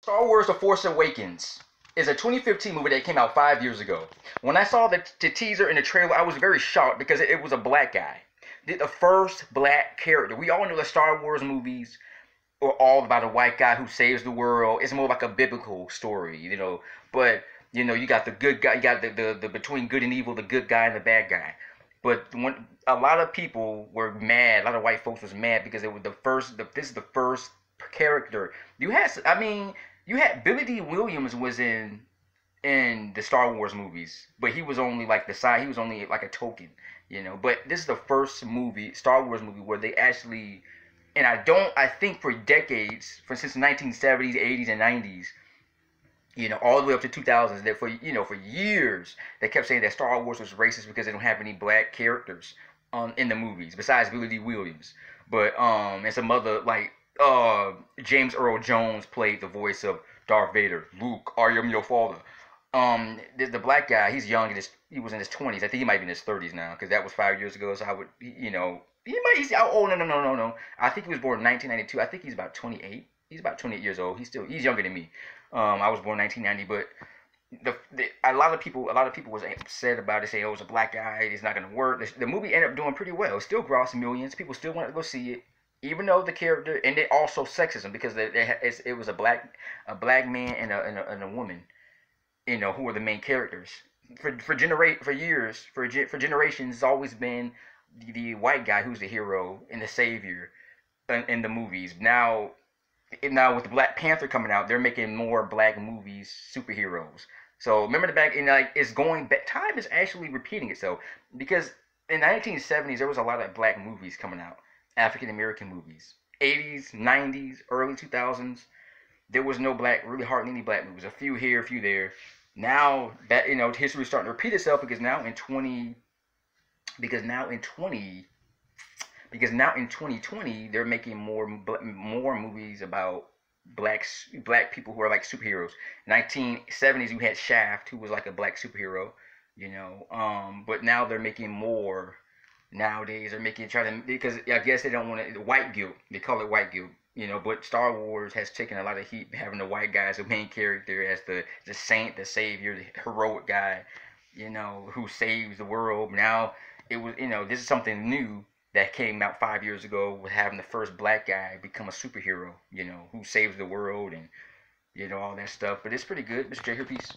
Star Wars: The Force Awakens is a 2015 movie that came out 5 years ago. When I saw the teaser and the trailer, I was very shocked because it was a black guy. The first black character. We all know the Star Wars movies are all about a white guy who saves the world. It's more like a biblical story, But you got the good guy, you got the between good and evil, the good guy and the bad guy. But when a lot of people were mad, a lot of white folks was mad because it was the first. This is the first character you had Billy D. Williams was in the Star Wars movies, but he was only like the side. He was only like a token. But this is the first movie, Star Wars movie, where they actually, and I think for decades, since the 1970s, 80s, and 90s, all the way up to 2000s, that for years they kept saying that Star Wars was racist because they don't have any black characters in the movies besides Billy D. Williams. But and some other like James Earl Jones played the voice of Darth Vader. Luke, I am your father. The black guy, he's young. He was in his 20s. I think he might be in his 30s now because that was 5 years ago. So I would, oh, no. I think he was born in 1992. I think he's about 28. He's about 28 years old. He's younger than me. I was born in 1990, but a lot of people was upset about it, saying, "Oh, it's a black guy. It's not gonna work." The movie ended up doing pretty well. It still grossed millions. People still wanted to go see it, even though the character, and it also sexism because it was a black man and a woman, who were the main characters. For generations, it's always been the white guy who's the hero and the savior in the movies. Now with the Black Panther coming out, they're making more black movies, superheroes. So remember the back in like it's going back. Time is actually repeating itself because in the 1970s there was a lot of black movies coming out, African American movies. 80s, 90s, early 2000s, there was no black, really hardly any black movies. A few here, a few there. Now that history is starting to repeat itself because now in 2020 they're making more movies about black people who are like superheroes. 1970s you had Shaft, who was like a black superhero. But now they're making more. Nowadays they're because I guess they don't want white guilt. They call it white guilt. But Star Wars has taken a lot of heat having the white guy as the main character, as the saint, the savior, the heroic guy, who saves the world. Now this is something new that came out 5 years ago with having the first black guy become a superhero, who saves the world and all that stuff. But it's pretty good. Mr. J here, peace.